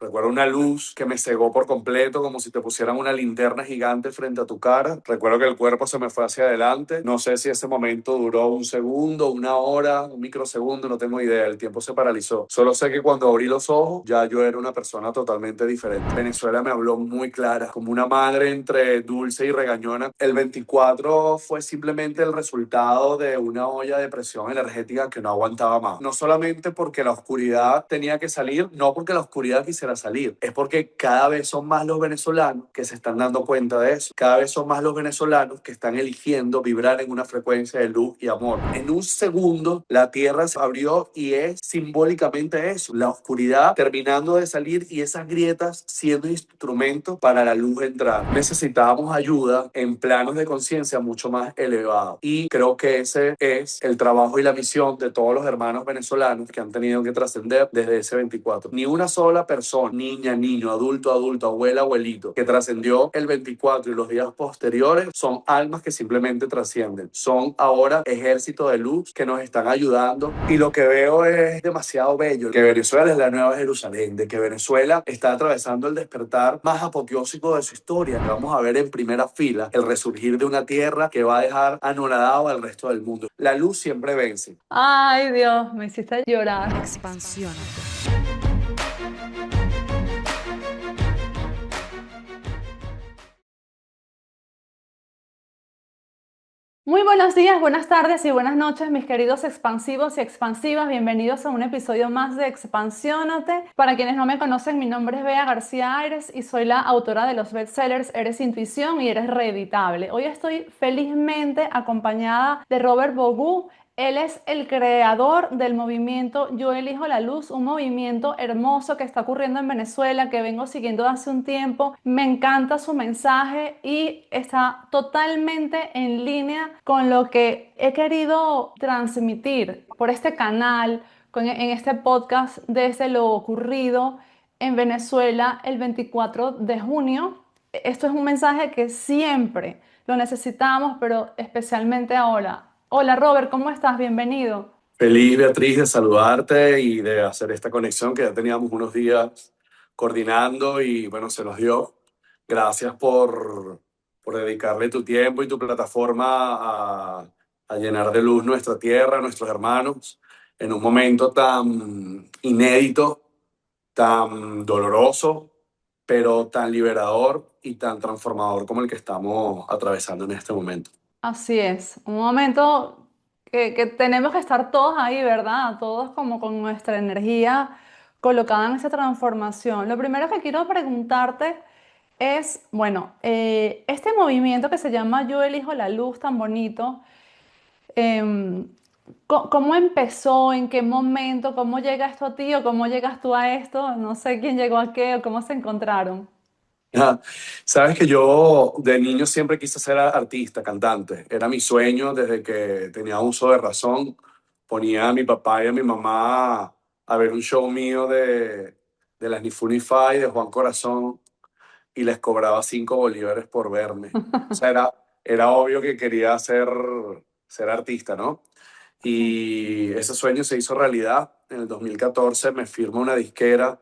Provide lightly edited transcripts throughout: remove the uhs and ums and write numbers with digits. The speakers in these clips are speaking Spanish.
Recuerdo una luz que me cegó por completo, como si te pusieran una linterna gigante frente a tu cara. Recuerdo que el cuerpo se me fue hacia adelante. No sé si ese momento duró un segundo, una hora, un microsegundo, no tengo idea. El tiempo se paralizó. Solo sé que cuando abrí los ojos, ya yo era una persona totalmente diferente. Venezuela me habló muy clara, como una madre entre dulce y regañona. El 24 fue simplemente el resultado de una olla de presión energética que no aguantaba más. No solamente porque la oscuridad tenía que salir, no porque la oscuridad quisiera salir, es porque cada vez son más los venezolanos que se están dando cuenta de eso. Cada vez son más los venezolanos que están eligiendo vibrar en una frecuencia de luz y amor. En un segundo, la tierra se abrió y es simbólicamente eso, la oscuridad terminando de salir y esas grietas siendo instrumento para la luz entrar. Necesitábamos ayuda en planos de conciencia mucho más elevados y creo que ese es el trabajo y la misión de todos los hermanos venezolanos que han tenido que trascender desde ese 24. Ni una sola persona, niña, niño, adulto, adulto, abuela, abuelito, que trascendió el 24 y los días posteriores son almas que simplemente trascienden. Son ahora ejército de luz que nos están ayudando y lo que veo es demasiado bello, que Venezuela es la nueva Jerusalén, de que Venezuela está atravesando el despertar más apoteósico de su historia. Vamos a ver en primera fila el resurgir de una tierra que va a dejar anonadado al resto del mundo. La luz siempre vence. Ay, Dios, me hiciste llorar. Expansiónate. Muy buenos días, buenas tardes y buenas noches, mis queridos expansivos y expansivas. Bienvenidos a un episodio más de Expansiónate. Para quienes no me conocen, mi nombre es Bea García Aires y soy la autora de los bestsellers Eres Intuición y Eres Reeditable. Hoy estoy felizmente acompañada de Robert Bogu. Él es el creador del movimiento Yo Elijo la Luz, un movimiento hermoso que está ocurriendo en Venezuela, que vengo siguiendo hace un tiempo. Me encanta su mensaje y está totalmente en línea con lo que he querido transmitir por este canal, en este podcast desde lo ocurrido en Venezuela el 24 de junio. Esto es un mensaje que siempre lo necesitamos, pero especialmente ahora. Hola Robert, ¿cómo estás? Bienvenido. Feliz, Beatriz, de saludarte y de hacer esta conexión que ya teníamos unos días coordinando y bueno, se nos dio. Gracias por dedicarle tu tiempo y tu plataforma a llenar de luz nuestra tierra, nuestros hermanos, en un momento tan inédito, tan doloroso, pero tan liberador y tan transformador como el que estamos atravesando en este momento. Así es, un momento que tenemos que estar todos ahí, ¿verdad? Todos como con nuestra energía colocada en esa transformación. Lo primero que quiero preguntarte es, bueno, este movimiento que se llama Yo Elijo la Luz tan bonito, em, ¿cómo empezó? ¿En qué momento? ¿Cómo llega esto a ti o cómo llegas tú a esto? No sé quién llegó a qué o cómo se encontraron. Ah, sabes que yo de niño siempre quise ser artista, cantante. Era mi sueño desde que tenía uso de razón. Ponía a mi papá y a mi mamá a ver un show mío de las Ni Fu Ni Fa y de Juan Corazón y les cobraba 5 bolívares por verme. O sea, era obvio que quería ser artista, ¿no? Y ese sueño se hizo realidad. En el 2014 me firmó una disquera,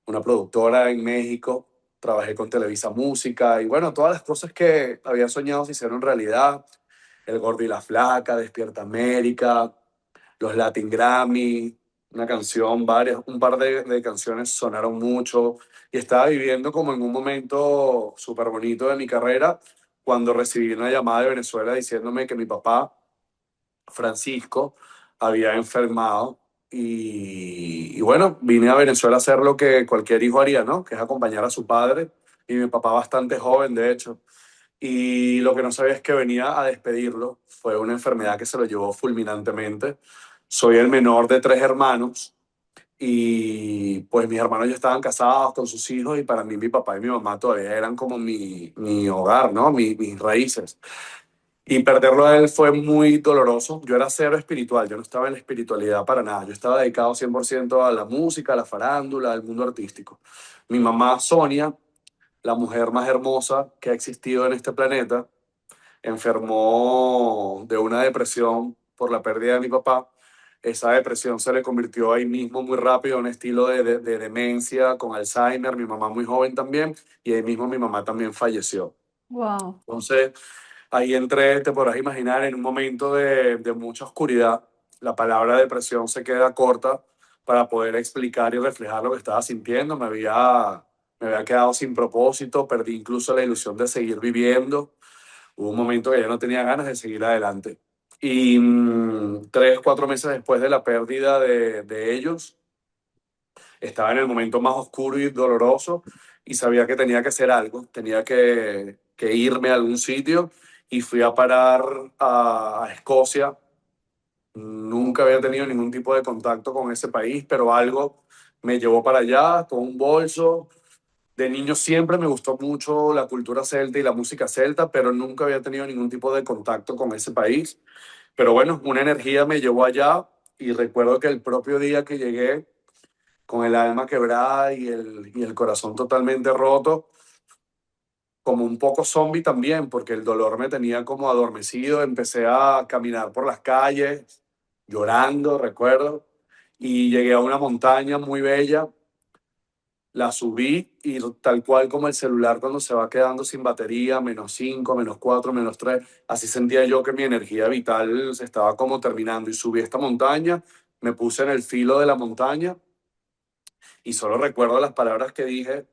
una productora en México, trabajé con Televisa Música y bueno, todas las cosas que había soñado se hicieron realidad. El Gordo y la Flaca, Despierta América, los Latin Grammy, una canción, varias, un par de canciones sonaron mucho y estaba viviendo como en un momento súper bonito de mi carrera cuando recibí una llamada de Venezuela diciéndome que mi papá Francisco había enfermado y bueno, vine a Venezuela a hacer lo que cualquier hijo haría, ¿no? Que es acompañar a su padre y mi papá bastante joven, de hecho. Y lo que no sabía es que venía a despedirlo. Fue una enfermedad que se lo llevó fulminantemente. Soy el menor de 3 hermanos y pues mis hermanos ya estaban casados con sus hijos y para mí mi papá y mi mamá todavía eran como mi hogar, ¿no? Mis raíces. Y perderlo a él fue muy doloroso. Yo era cero espiritual, yo no estaba en la espiritualidad para nada. Yo estaba dedicado 100% a la música, a la farándula, al mundo artístico. Mi mamá Sonia, la mujer más hermosa que ha existido en este planeta, enfermó de una depresión por la pérdida de mi papá esa depresión se le convirtió ahí mismo muy rápido en un estilo de demencia con Alzheimer, mi mamá muy joven también, y ahí mismo mi mamá también falleció. Wow. Entonces, ahí entré, te podrás imaginar, en un momento de mucha oscuridad. La palabra depresión se queda corta para poder explicar y reflejar lo que estaba sintiendo. Me había quedado sin propósito, perdí incluso la ilusión de seguir viviendo. Hubo un momento que ya no tenía ganas de seguir adelante. Y 3, 4 meses después de la pérdida de ellos, estaba en el momento más oscuro y doloroso y sabía que tenía que hacer algo, tenía que irme a algún sitio y fui a parar a Escocia. Nunca había tenido ningún tipo de contacto con ese país, pero algo me llevó para allá con un bolso. De niño siempre me gustó mucho la cultura celta y la música celta, pero nunca había tenido ningún tipo de contacto con ese país. Pero bueno, una energía me llevó allá y recuerdo que el propio día que llegué, con el alma quebrada y el corazón totalmente roto, como un poco zombie también, porque el dolor me tenía como adormecido, empecé a caminar por las calles, llorando, recuerdo, y llegué a una montaña muy bella, la subí y tal cual como el celular cuando se va quedando sin batería, -5, -4, -3, así sentía yo que mi energía vital se estaba como terminando y subí esta montaña, me puse en el filo de la montaña y solo recuerdo las palabras que dije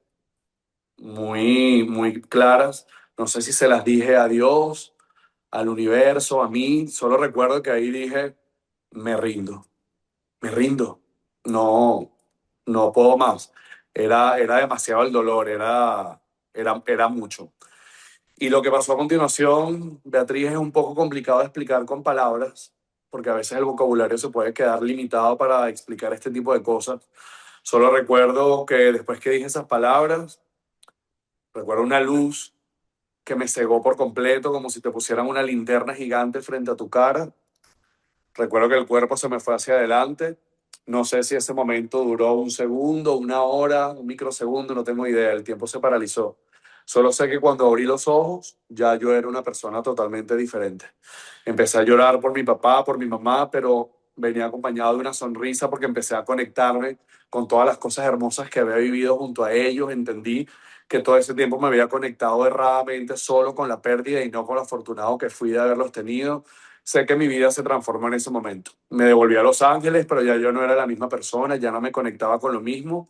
muy claras. No sé si se las dije a Dios, al universo, a mí. Solo recuerdo que ahí dije, me rindo, me rindo. No, no puedo más. Era demasiado el dolor, era mucho. Y lo que pasó a continuación, Beatriz, es un poco complicado de explicar con palabras, porque a veces el vocabulario se puede quedar limitado para explicar este tipo de cosas. Solo recuerdo que después que dije esas palabras, recuerdo una luz que me cegó por completo, como si te pusieran una linterna gigante frente a tu cara. Recuerdo que el cuerpo se me fue hacia adelante. No sé si ese momento duró un segundo, una hora, un microsegundo, no tengo idea. El tiempo se paralizó. Solo sé que cuando abrí los ojos, ya yo era una persona totalmente diferente. Empecé a llorar por mi papá, por mi mamá, pero venía acompañado de una sonrisa porque empecé a conectarme con todas las cosas hermosas que había vivido junto a ellos. Entendí que todo ese tiempo me había conectado erradamente solo con la pérdida y no con lo afortunado que fui de haberlos tenido. Sé que mi vida se transformó en ese momento. Me devolví a Los Ángeles, pero ya yo no era la misma persona, ya no me conectaba con lo mismo.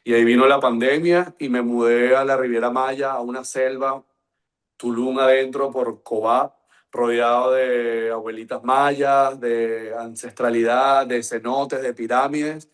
Y ahí vino la pandemia y me mudé a la Riviera Maya, a una selva, Tulum adentro por Cobá, rodeado de abuelitas mayas, de ancestralidad, de cenotes, de pirámides.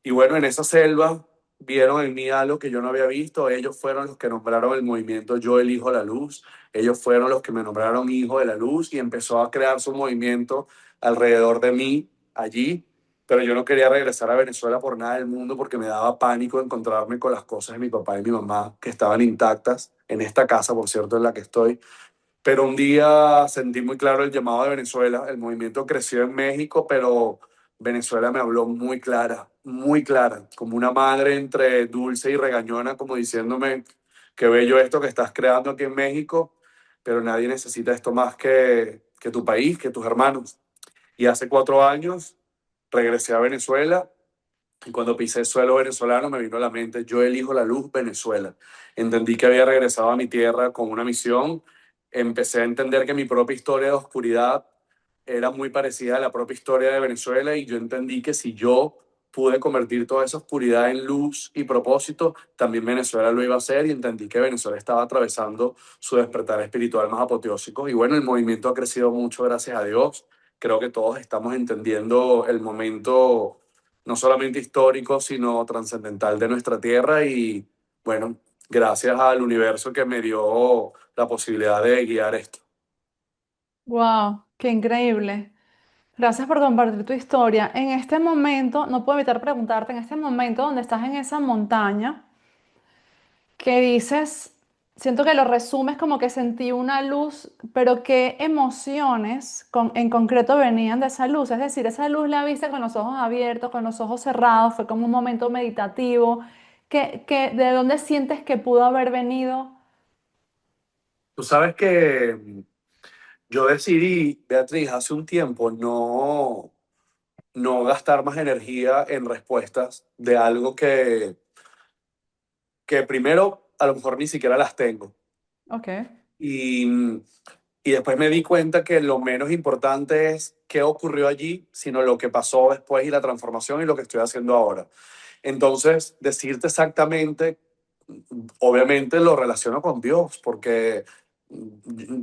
Y bueno, en esa selva vieron en mí algo que yo no había visto. Ellos fueron los que nombraron el movimiento Yo Elijo la Luz. Ellos fueron los que me nombraron Hijo de la Luz y empezó a crear su movimiento alrededor de mí allí. Pero yo no quería regresar a Venezuela por nada del mundo porque me daba pánico encontrarme con las cosas de mi papá y mi mamá que estaban intactas en esta casa, por cierto, en la que estoy. Pero un día sentí muy claro el llamado de Venezuela. El movimiento creció en México, pero Venezuela me habló muy clara, como una madre entre dulce y regañona, como diciéndome, qué bello esto que estás creando aquí en México, pero nadie necesita esto más que tu país, que tus hermanos. Y hace 4 años regresé a Venezuela y cuando pisé el suelo venezolano me vino a la mente, yo elijo la luz Venezuela. Entendí que había regresado a mi tierra con una misión. Empecé a entender que mi propia historia de oscuridad era muy parecida a la propia historia de Venezuela y yo entendí que si yo pude convertir toda esa oscuridad en luz y propósito, también Venezuela lo iba a hacer y entendí que Venezuela estaba atravesando su despertar espiritual más apoteósico. Y bueno, el movimiento ha crecido mucho, gracias a Dios. Creo que todos estamos entendiendo el momento no solamente histórico, sino trascendental de nuestra tierra y bueno, gracias al universo que me dio la posibilidad de guiar esto. Wow, qué increíble. Gracias por compartir tu historia. En este momento, no puedo evitar preguntarte, en este momento donde estás en esa montaña, que dices, siento que lo resumes como que sentí una luz, pero ¿qué emociones en concreto venían de esa luz? Es decir, esa luz la viste con los ojos abiertos, con los ojos cerrados, fue como un momento meditativo. ¿De dónde sientes que pudo haber venido? Tú sabes que yo decidí, Beatriz, hace un tiempo no gastar más energía en respuestas de algo que primero a lo mejor ni siquiera las tengo. Ok, Y, y después me di cuenta que lo menos importante es qué ocurrió allí, sino lo que pasó después y la transformación y lo que estoy haciendo ahora. Entonces, decirte exactamente, obviamente lo relaciono con Dios, porque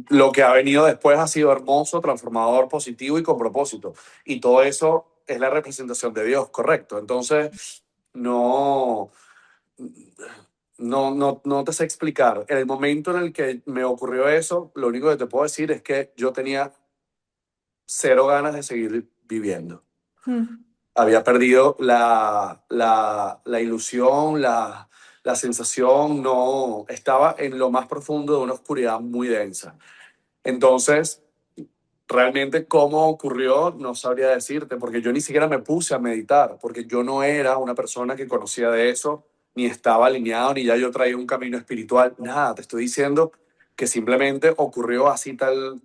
lo que ha venido después ha sido hermoso, transformador, positivo y con propósito. Y todo eso es la representación de Dios, correcto. Entonces, no, no te sé explicar. En el momento en el que me ocurrió eso, lo único que te puedo decir es que yo tenía cero ganas de seguir viviendo. mm, Había perdido la ilusión, la sensación, no, estaba en lo más profundo de una oscuridad muy densa. Entonces, realmente cómo ocurrió, no sabría decirte, porque yo ni siquiera me puse a meditar, porque yo no era una persona que conocía de eso, ni estaba alineado, ni ya yo traía un camino espiritual, nada, te estoy diciendo que simplemente ocurrió así tal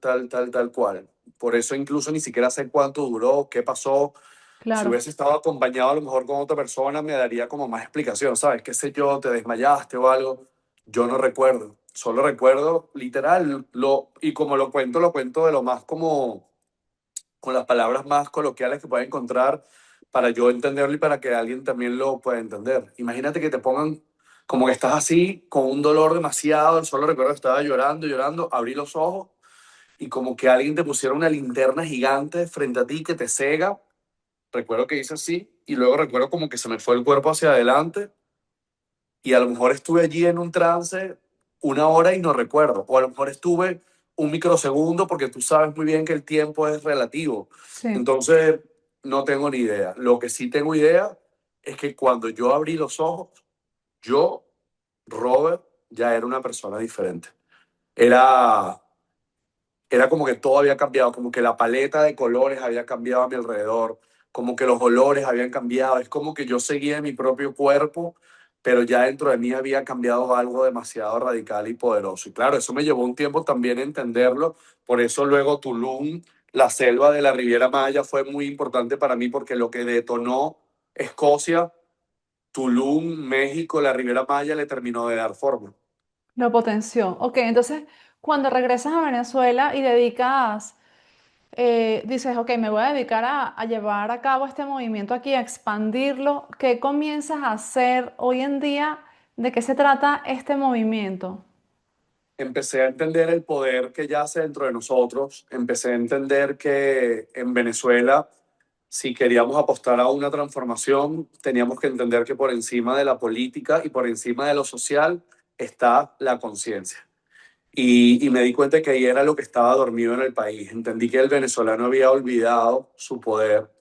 cual. Por eso incluso ni siquiera sé cuánto duró, qué pasó. Si claro. hubiese estado acompañado a lo mejor con otra persona, me daría como más explicación, ¿sabes? ¿Qué sé yo? ¿Te desmayaste o algo? Yo no recuerdo. Solo recuerdo literal, y como lo cuento de lo más como, con las palabras más coloquiales que pueda encontrar para yo entenderlo y para que alguien también lo pueda entender. Imagínate que te pongan como que estás así, con un dolor demasiado, solo recuerdo que estaba llorando, llorando, abrí los ojos y como que alguien te pusiera una linterna gigante frente a ti que te cega. Recuerdo que hice así y luego recuerdo como que se me fue el cuerpo hacia adelante y a lo mejor estuve allí en un trance una hora y no recuerdo. O a lo mejor estuve un microsegundo porque tú sabes muy bien que el tiempo es relativo. Sí. Entonces, no tengo ni idea. Lo que sí tengo idea es que cuando yo abrí los ojos, yo, Robert, ya era una persona diferente. Era, era como que todo había cambiado, como que la paleta de colores había cambiado a mi alrededor, como que los olores habían cambiado, es como que yo seguía en mi propio cuerpo, pero ya dentro de mí había cambiado algo demasiado radical y poderoso. Y claro, eso me llevó un tiempo también entenderlo, por eso luego Tulum, la selva de la Riviera Maya, fue muy importante para mí porque lo que detonó Escocia, Tulum, México, la Riviera Maya le terminó de dar forma. Lo potenció. Ok, entonces cuando regresas a Venezuela y dedicas, dices, ok, me voy a dedicar a llevar a cabo este movimiento aquí, a expandirlo, ¿qué comienzas a hacer hoy en día? ¿De qué se trata este movimiento? Empecé a entender el poder que yace dentro de nosotros, empecé a entender que en Venezuela, si queríamos apostar a una transformación, teníamos que entender que por encima de la política y por encima de lo social está la conciencia. Y me di cuenta que ahí era lo que estaba dormido en el país. Entendí que el venezolano había olvidado su poder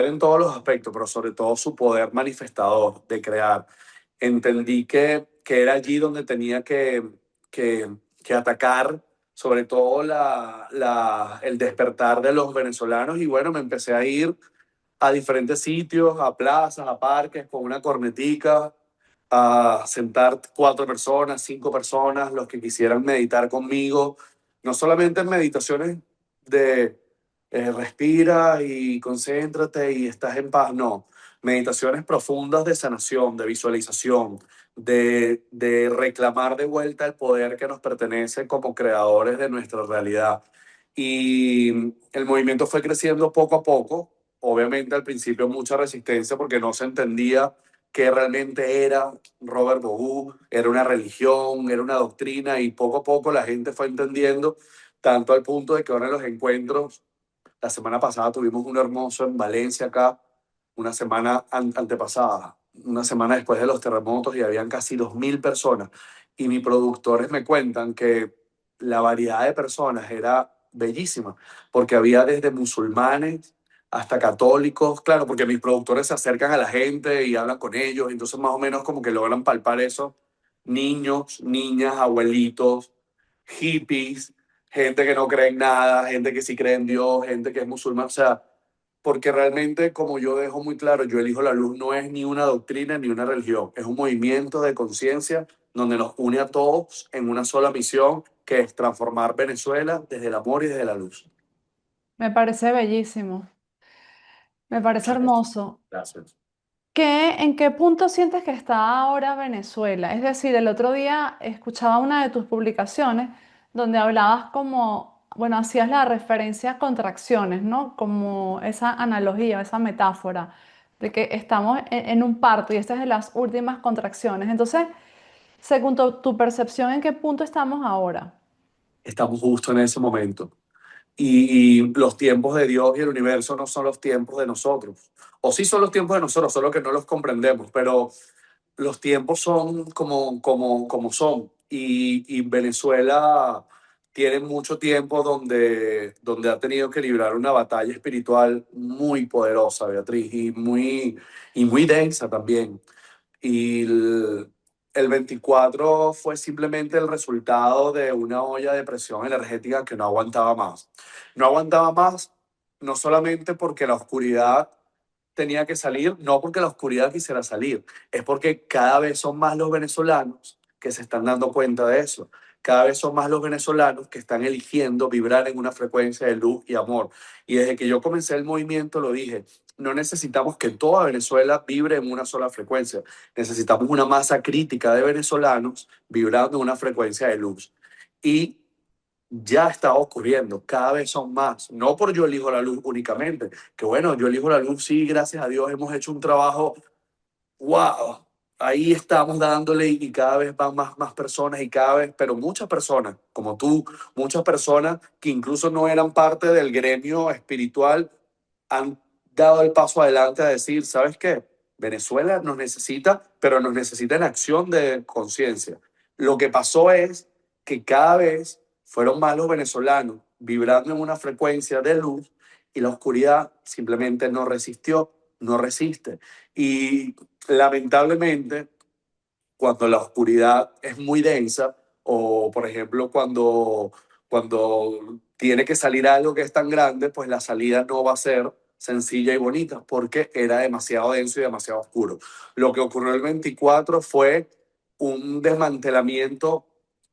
en todos los aspectos, pero sobre todo su poder manifestador de crear. Entendí que era allí donde tenía que, que atacar, sobre todo el despertar de los venezolanos. Y bueno, me empecé a ir a diferentes sitios, a plazas, a parques, con una cornetica, a sentar 4 personas, 5 personas, los que quisieran meditar conmigo, no solamente en meditaciones de respira y concéntrate y estás en paz, no, meditaciones profundas de sanación, de visualización, de reclamar de vuelta el poder que nos pertenece como creadores de nuestra realidad. Y el movimiento fue creciendo poco a poco. Obviamente al principio mucha resistencia porque no se entendía qué realmente era Robert Bogu, era una religión, era una doctrina y poco a poco la gente fue entendiendo, tanto al punto de que ahora en los encuentros, la semana pasada tuvimos uno hermoso en Valencia acá, una semana antepasada, una semana después de los terremotos y habían casi 2000 personas y mis productores me cuentan que la variedad de personas era bellísima porque había desde musulmanes hasta católicos, claro, porque mis productores se acercan a la gente y hablan con ellos, entonces más o menos como que logran palpar eso. Niños, niñas, abuelitos, hippies, gente que no cree en nada, gente que sí cree en Dios, gente que es musulmán, o sea, porque realmente, como yo dejo muy claro, yo elijo la luz no es ni una doctrina ni una religión, es un movimiento de conciencia donde nos une a todos en una sola misión, que es transformar Venezuela desde el amor y desde la luz. Me parece bellísimo. Me parece Muchas gracias. hermoso. Gracias. ¿En qué punto sientes que está ahora Venezuela? Es decir, el otro día escuchaba una de tus publicaciones donde hablabas como, bueno, hacías la referencia a contracciones, ¿no? Como esa analogía, esa metáfora de que estamos en un parto y esta es de las últimas contracciones. Entonces, según tu percepción, ¿en qué punto estamos ahora? Estamos justo en ese momento. Y los tiempos de Dios y el universo no son los tiempos de nosotros. O sí son los tiempos de nosotros, solo que no los comprendemos, pero los tiempos son como son. Y Venezuela tiene mucho tiempo donde ha tenido que librar una batalla espiritual muy poderosa, Beatriz, y muy densa también. Y el 24 fue simplemente el resultado de una olla de presión energética que no aguantaba más. No aguantaba más, no solamente porque la oscuridad tenía que salir, no porque la oscuridad quisiera salir, es porque cada vez son más los venezolanos que se están dando cuenta de eso. Cada vez son más los venezolanos que están eligiendo vibrar en una frecuencia de luz y amor. Y desde que yo comencé el movimiento lo dije, no necesitamos que toda Venezuela vibre en una sola frecuencia. Necesitamos una masa crítica de venezolanos vibrando en una frecuencia de luz. Y ya está ocurriendo, cada vez son más, no por Yo Elijo la Luz únicamente, que bueno, Yo Elijo la Luz, sí, gracias a Dios hemos hecho un trabajo, wow, ahí estamos dándole y cada vez van más personas y cada vez, pero muchas personas, como tú, muchas personas que incluso no eran parte del gremio espiritual, han dado el paso adelante a decir, ¿sabes qué? Venezuela nos necesita, pero nos necesita en acción de conciencia. Lo que pasó es que cada vez fueron más los venezolanos vibrando en una frecuencia de luz y la oscuridad simplemente no resistió, no resiste. Y lamentablemente, cuando la oscuridad es muy densa o, por ejemplo, cuando tiene que salir algo que es tan grande, pues la salida no va a ser sencilla y bonita porque era demasiado denso y demasiado oscuro. Lo que ocurrió el 24 fue un desmantelamiento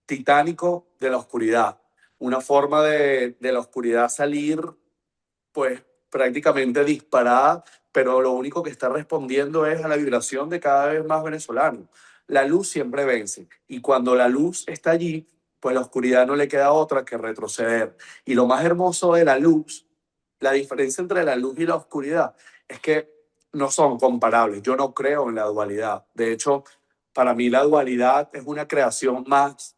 titánico de la oscuridad, una forma de la oscuridad salir pues prácticamente disparada, pero lo único que está respondiendo es a la vibración de cada vez más venezolanos. La luz siempre vence y cuando la luz está allí, pues la oscuridad no le queda otra que retroceder. Y lo más hermoso de la luz, la diferencia entre la luz y la oscuridad, es que no son comparables. Yo no creo en la dualidad. De hecho, para mí la dualidad es una creación más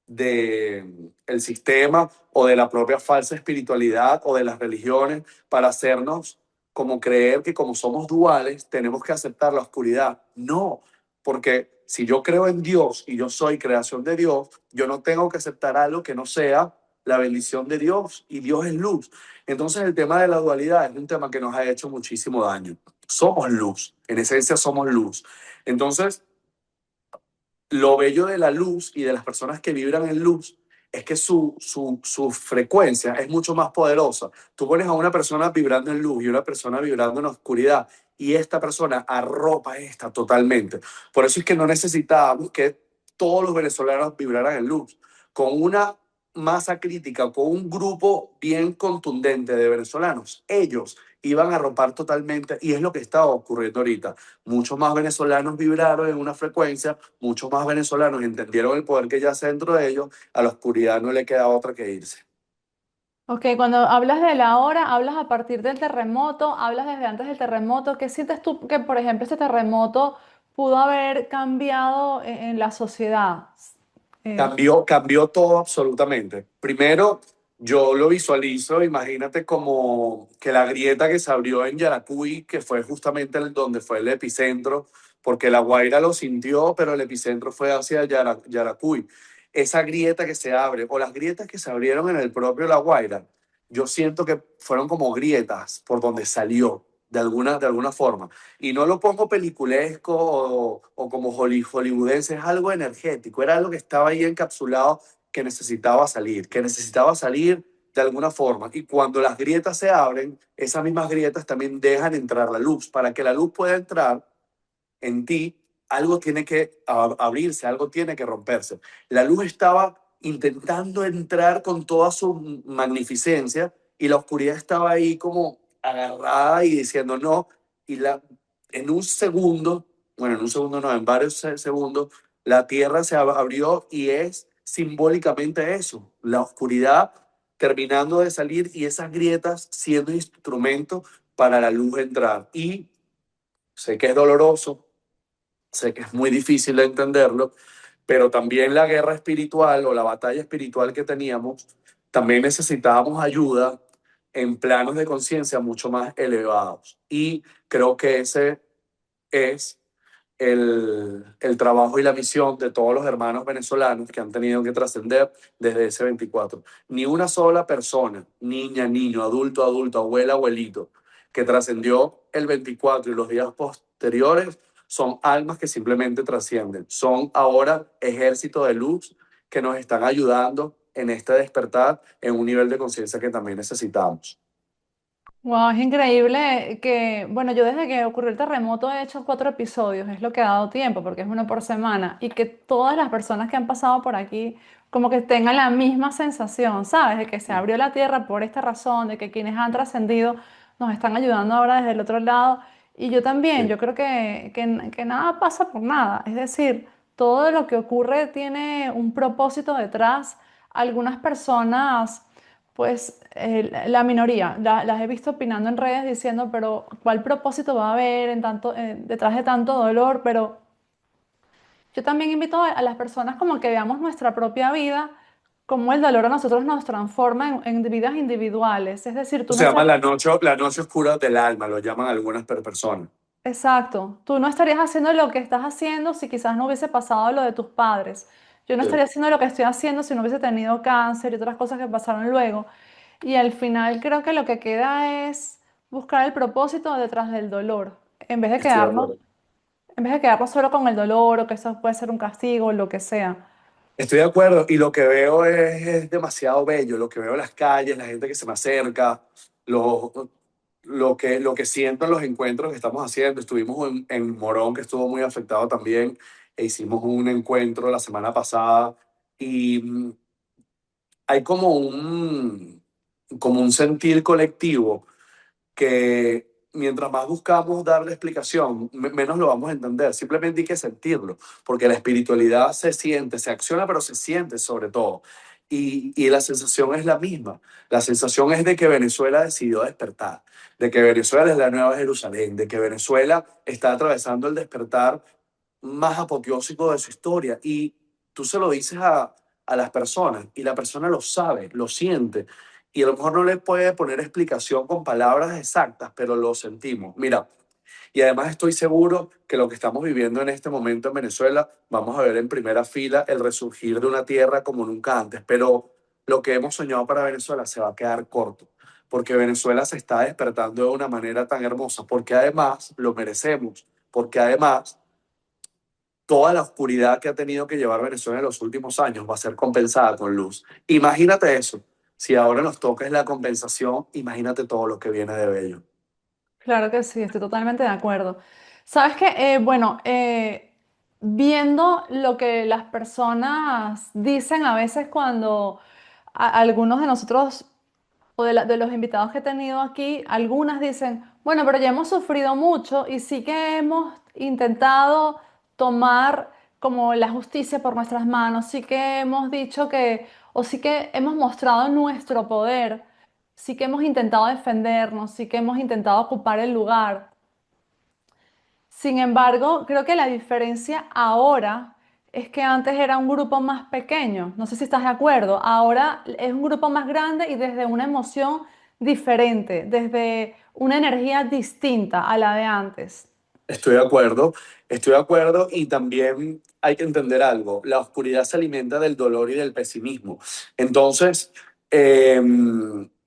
del sistema o de la propia falsa espiritualidad o de las religiones para hacernos como creer que como somos duales tenemos que aceptar la oscuridad. No, porque si yo creo en Dios y yo soy creación de Dios, yo no tengo que aceptar algo que no sea la bendición de Dios y Dios es luz. Entonces el tema de la dualidad es un tema que nos ha hecho muchísimo daño. Somos luz, en esencia somos luz. Entonces, lo bello de la luz y de las personas que vibran en luz es que su frecuencia es mucho más poderosa. Tú pones a una persona vibrando en luz y una persona vibrando en oscuridad y esta persona arropa esta totalmente. Por eso es que no necesitábamos que todos los venezolanos vibraran en luz. Con una masa crítica, con un grupo bien contundente de venezolanos, ellos iban a arropar totalmente y es lo que está ocurriendo ahorita. Muchos más venezolanos vibraron en una frecuencia, muchos más venezolanos entendieron el poder que yace dentro de ellos, a la oscuridad no le queda otra que irse. Ok, cuando hablas de la hora, hablas a partir del terremoto, hablas desde antes del terremoto. ¿Qué sientes tú que, por ejemplo, este terremoto pudo haber cambiado en la sociedad? Eh, Cambió todo absolutamente. Primero, yo lo visualizo, imagínate como que la grieta que se abrió en Yaracuy, que fue justamente donde fue el epicentro, porque La Guaira lo sintió, pero el epicentro fue hacia Yaracuy. Esa grieta que se abre, o las grietas que se abrieron en el propio La Guaira, yo siento que fueron como grietas por donde salió, de alguna forma. Y no lo pongo peliculesco o como hollywoodense, es algo energético, era algo que estaba ahí encapsulado que necesitaba salir de alguna forma. Y cuando las grietas se abren, esas mismas grietas también dejan entrar la luz. Para que la luz pueda entrar en ti, algo tiene que abrirse, algo tiene que romperse. La luz estaba intentando entrar con toda su magnificencia y la oscuridad estaba ahí como agarrada y diciendo no, y en un segundo, bueno, en un segundo no, en varios segundos, la tierra se abrió y es simbólicamente eso, la oscuridad terminando de salir y esas grietas siendo instrumento para la luz entrar. Y sé que es doloroso, sé que es muy difícil de entenderlo, pero también la guerra espiritual o la batalla espiritual que teníamos, también necesitábamos ayuda en planos de conciencia mucho más elevados. Y creo que ese es el trabajo y la misión de todos los hermanos venezolanos que han tenido que trascender desde ese 24. Ni una sola persona, niña, niño, adulto, adulto, abuela, abuelito, que trascendió el 24 y los días posteriores, son almas que simplemente trascienden. Son ahora ejército de luz que nos están ayudando en este despertar en un nivel de conciencia que también necesitamos. Wow, es increíble que, bueno, yo desde que ocurrió el terremoto he hecho 4 episodios, es lo que ha dado tiempo, porque es uno por semana, y que todas las personas que han pasado por aquí como que tengan la misma sensación, ¿sabes? De que se abrió la tierra por esta razón, de que quienes han trascendido nos están ayudando ahora desde el otro lado. Y yo también, Sí. yo creo que nada pasa por nada, es decir, todo lo que ocurre tiene un propósito detrás. Algunas personas pues la minoría, las he visto opinando en redes diciendo, pero ¿cuál propósito va a haber en tanto, detrás de tanto dolor? Pero yo también invito a las personas como que veamos nuestra propia vida, cómo el dolor a nosotros nos transforma en vidas individuales. Es decir, tú no Se llama estás, la noche oscura del alma, lo llaman algunas personas. exacto, tú no estarías haciendo lo que estás haciendo si quizás no hubiese pasado lo de tus padres. Yo no Sí. estaría haciendo lo que estoy haciendo si no hubiese tenido cáncer y otras cosas que pasaron luego. Y al final creo que lo que queda es buscar el propósito detrás del dolor, Estoy de acuerdo. en vez de quedarnos solo con el dolor o que eso puede ser un castigo o lo que sea. Estoy de acuerdo y lo que veo es demasiado bello, lo que veo en las calles, la gente que se me acerca, lo, lo que siento en los encuentros que estamos haciendo. Estuvimos en Morón, que estuvo muy afectado también, e hicimos un encuentro la semana pasada y hay como un sentir colectivo que mientras más buscamos darle explicación, menos lo vamos a entender. Simplemente hay que sentirlo, porque la espiritualidad se siente, se acciona, pero se siente sobre todo. Y la sensación es la misma. La sensación es de que Venezuela decidió despertar, de que Venezuela es la nueva Jerusalén, de que Venezuela está atravesando el despertar más apoteósico de su historia. Y tú se lo dices a las personas y la persona lo sabe, lo siente. Y a lo mejor no le puede poner explicación con palabras exactas, pero lo sentimos. Mira, y además estoy seguro que lo que estamos viviendo en este momento en Venezuela, vamos a ver en primera fila el resurgir de una tierra como nunca antes, pero lo que hemos soñado para Venezuela se va a quedar corto, porque Venezuela se está despertando de una manera tan hermosa, porque además lo merecemos, porque además toda la oscuridad que ha tenido que llevar Venezuela en los últimos años va a ser compensada con luz. Imagínate eso. Si ahora nos toca es la compensación, imagínate todo lo que viene de bello. Claro que sí, estoy totalmente de acuerdo. Sabes que, bueno, viendo lo que las personas dicen a veces cuando algunos de nosotros o de los invitados que he tenido aquí, algunas dicen, bueno, pero ya hemos sufrido mucho y sí que hemos intentado tomar como la justicia por nuestras manos, sí que hemos dicho que, o sí que hemos mostrado nuestro poder, sí que hemos intentado defendernos, sí que hemos intentado ocupar el lugar. Sin embargo, creo que la diferencia ahora es que antes era un grupo más pequeño. No sé si estás de acuerdo. Ahora es un grupo más grande y desde una emoción diferente, desde una energía distinta a la de antes. Estoy de acuerdo y también hay que entender algo, la oscuridad se alimenta del dolor y del pesimismo. Entonces, eh,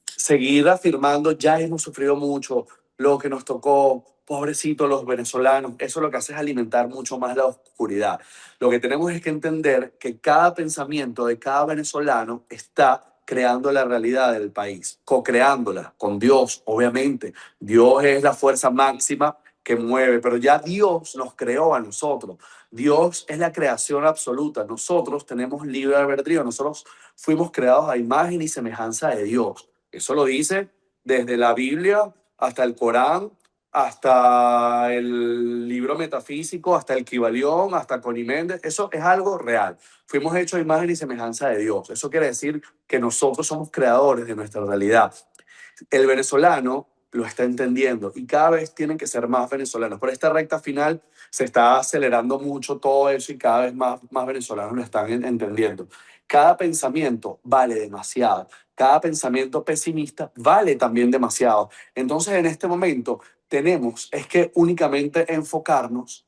seguir afirmando, ya hemos sufrido mucho, lo que nos tocó, pobrecitos los venezolanos, eso lo que hace es alimentar mucho más la oscuridad. Lo que tenemos es que entender que cada pensamiento de cada venezolano está creando la realidad del país, co-creándola con Dios, obviamente. Dios es la fuerza máxima que mueve, pero ya Dios nos creó a nosotros. Dios es la creación absoluta. Nosotros tenemos libre albedrío. Nosotros fuimos creados a imagen y semejanza de Dios. Eso lo dice desde la Biblia. hasta el Corán, hasta el libro metafísico, hasta el Kybalión, hasta Coniméndez. Eso es algo real. Fuimos hechos a imagen y semejanza de Dios. Eso quiere decir que nosotros somos creadores de nuestra realidad. El venezolano lo está entendiendo y cada vez tienen que ser más venezolanos. Por esta recta final se está acelerando mucho todo eso y cada vez más venezolanos lo están entendiendo. Cada pensamiento vale demasiado. Cada pensamiento pesimista vale también demasiado. Entonces, en este momento tenemos es que únicamente enfocarnos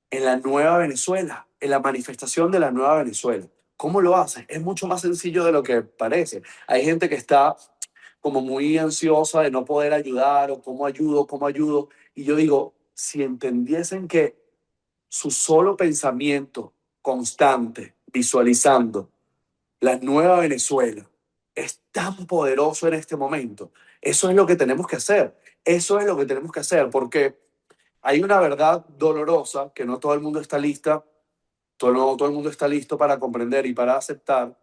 en la nueva Venezuela, en la manifestación de la nueva Venezuela. ¿Cómo lo haces? Es mucho más sencillo de lo que parece. Hay gente que está como muy ansiosa de no poder ayudar o cómo ayudo, cómo ayudo. Y yo digo, si entendiesen que su solo pensamiento constante, visualizando la nueva Venezuela, es tan poderoso en este momento, eso es lo que tenemos que hacer. Eso es lo que tenemos que hacer, porque hay una verdad dolorosa que no todo el mundo está lista, no todo el mundo está listo para comprender y para aceptar,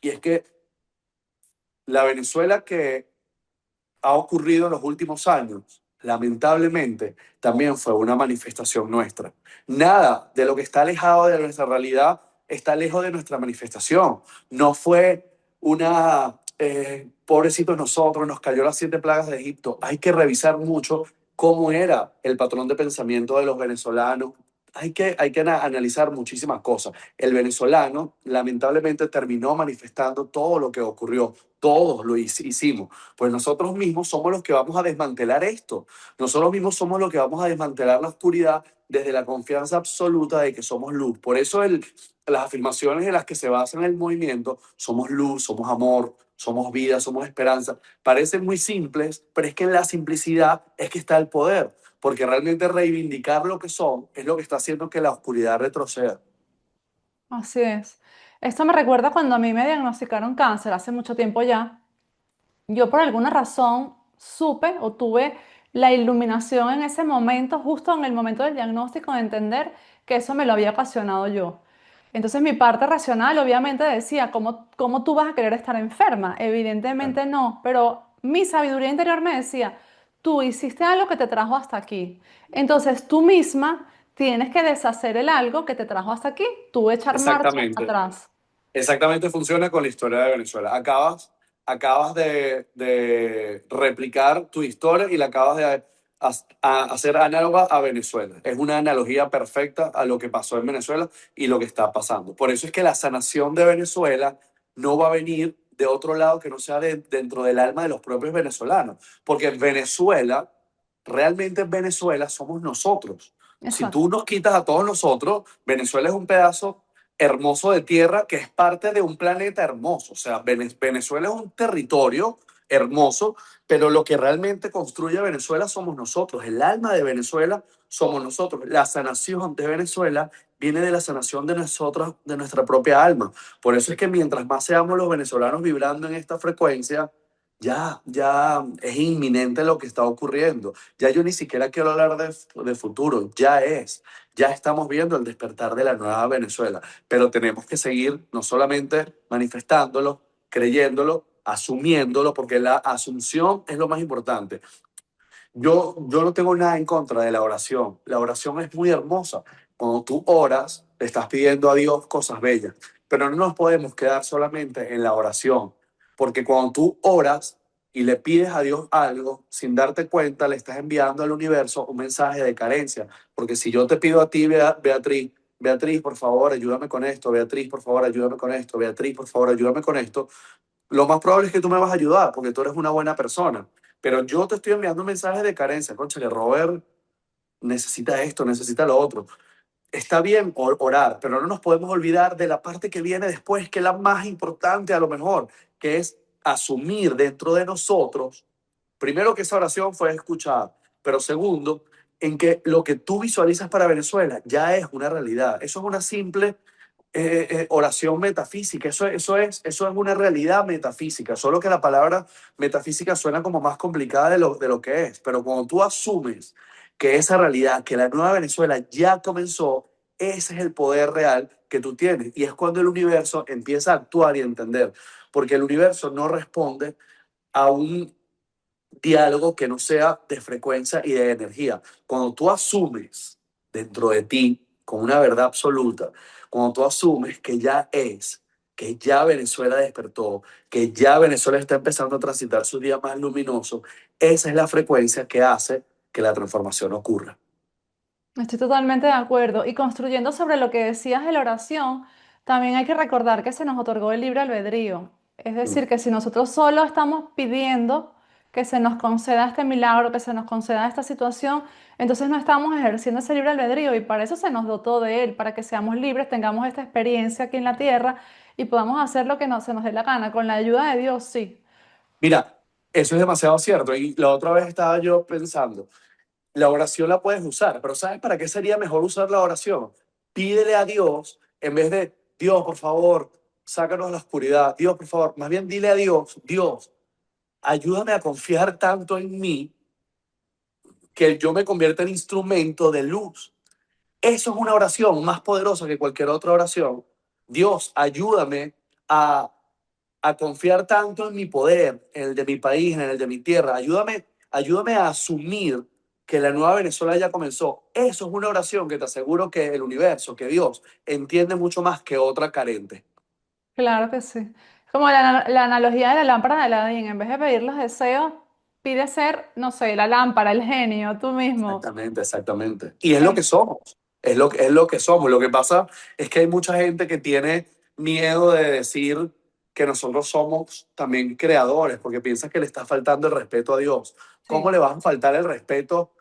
y es que la Venezuela que ha ocurrido en los últimos años, lamentablemente, también fue una manifestación nuestra. Nada de lo que está alejado de nuestra realidad está lejos de nuestra manifestación. No fue una, pobrecitos nosotros, nos cayó las 7 plagas de Egipto. Hay que revisar mucho cómo era el patrón de pensamiento de los venezolanos. Hay que analizar muchísimas cosas. El venezolano lamentablemente terminó manifestando todo lo que ocurrió. Todos lo hicimos. Pues nosotros mismos somos los que vamos a desmantelar esto. Nosotros mismos somos los que vamos a desmantelar la oscuridad desde la confianza absoluta de que somos luz. Por eso las afirmaciones en las que se basa el movimiento, somos luz, somos amor, somos vida, somos esperanza, parecen muy simples, pero es que en la simplicidad es que está el poder, porque realmente reivindicar lo que son es lo que está haciendo que la oscuridad retroceda. Así es. Esto me recuerda cuando a mí me diagnosticaron cáncer hace mucho tiempo ya. Yo por alguna razón supe o tuve la iluminación en ese momento, justo en el momento del diagnóstico, de entender que eso me lo había ocasionado yo. Entonces mi parte racional obviamente decía, ¿cómo tú vas a querer estar enferma? Claro. Evidentemente no, pero mi sabiduría interior me decía, tú hiciste algo que te trajo hasta aquí. Entonces tú misma tienes que deshacer el algo que te trajo hasta aquí, tú echar marcha Exactamente. atrás. Exactamente funciona con la historia de Venezuela. Acabas de replicar tu historia y la acabas de hacer análoga a Venezuela. Es una analogía perfecta a lo que pasó en Venezuela y lo que está pasando. Por eso es que la sanación de Venezuela no va a venir de otro lado que no sea dentro del alma de los propios venezolanos. Porque Venezuela, realmente Venezuela somos nosotros. Si tú Exacto. nos quitas a todos nosotros, Venezuela es un pedazo hermoso de tierra que es parte de un planeta hermoso. O sea, Venezuela es un territorio hermoso, pero lo que realmente construye Venezuela somos nosotros. El alma de Venezuela somos nosotros. La sanación de Venezuela viene de la sanación de nosotros, de nuestra propia alma. Por eso es que mientras más seamos los venezolanos vibrando en esta frecuencia, ya es inminente lo que está ocurriendo. Ya yo ni siquiera quiero hablar de futuro, ya estamos viendo el despertar de la nueva Venezuela, pero tenemos que seguir no solamente manifestándolo, creyéndolo, asumiéndolo, porque la asunción es lo más importante. Yo no tengo nada en contra de la oración. La oración es muy hermosa. Cuando tú oras, le estás pidiendo a Dios cosas bellas. Pero no nos podemos quedar solamente en la oración. Porque cuando tú oras y le pides a Dios algo, sin darte cuenta, le estás enviando al universo un mensaje de carencia. Porque si yo te pido a ti, Beatriz, Beatriz, por favor, ayúdame con esto, Beatriz, por favor, ayúdame con esto, Beatriz, por favor, ayúdame con esto, lo más probable es que tú me vas a ayudar porque tú eres una buena persona. Pero yo te estoy enviando un mensaje de carencia. Cónchale, Robert necesita esto, necesita lo otro. Está bien orar, pero no nos podemos olvidar de la parte que viene después, que es la más importante a lo mejor, que es asumir dentro de nosotros, primero que esa oración fue escuchada, pero segundo, en que lo que tú visualizas para Venezuela ya es una realidad. Eso es una simple oración metafísica, eso es una realidad metafísica, solo que la palabra metafísica suena como más complicada de lo que es, pero cuando tú asumes que esa realidad, que la nueva Venezuela ya comenzó, ese es el poder real que tú tienes y es cuando el universo empieza a actuar y a entender, porque el universo no responde a un diálogo que no sea de frecuencia y de energía. Cuando tú asumes dentro de ti con una verdad absoluta, cuando tú asumes que ya Venezuela despertó, que ya Venezuela está empezando a transitar su día más luminoso, esa es la frecuencia que hace que la transformación ocurra. Estoy totalmente de acuerdo. Y construyendo sobre lo que decías de la oración, también hay que recordar que se nos otorgó el libre albedrío. Es Mm. decir, que si nosotros solo estamos pidiendo que se nos conceda este milagro, que se nos conceda esta situación, entonces no estamos ejerciendo ese libre albedrío y para eso se nos dotó de él, para que seamos libres, tengamos esta experiencia aquí en la tierra y podamos hacer lo que se nos dé la gana. Con la ayuda de Dios, sí. Mira, eso es demasiado cierto. Y la otra vez estaba yo pensando, la oración la puedes usar, pero ¿sabes para qué sería mejor usar la oración? Pídele a Dios en vez de, Dios, por favor, sácanos de la oscuridad. Dios, por favor, más bien dile a Dios, Dios, ayúdame a confiar tanto en mí que yo me convierta en instrumento de luz. Eso es una oración más poderosa que cualquier otra oración. Dios, ayúdame a, a confiar tanto en mi poder, en el de mi país, en el de mi tierra. Ayúdame a asumir que la nueva Venezuela ya comenzó. Eso es una oración que te aseguro que el universo, que Dios, entiende mucho más que otra carente. Claro que sí. Como la analogía de la lámpara de Aladín, en vez de pedir los deseos, pide ser, no sé, la lámpara, el genio, tú mismo. Exactamente, exactamente. Y es lo Eh, que somos, es lo que somos. Lo que pasa es que hay mucha gente que tiene miedo de decir que nosotros somos también creadores, porque piensa que le está faltando el respeto a Dios. ¿Cómo sí. le vas a faltar el respeto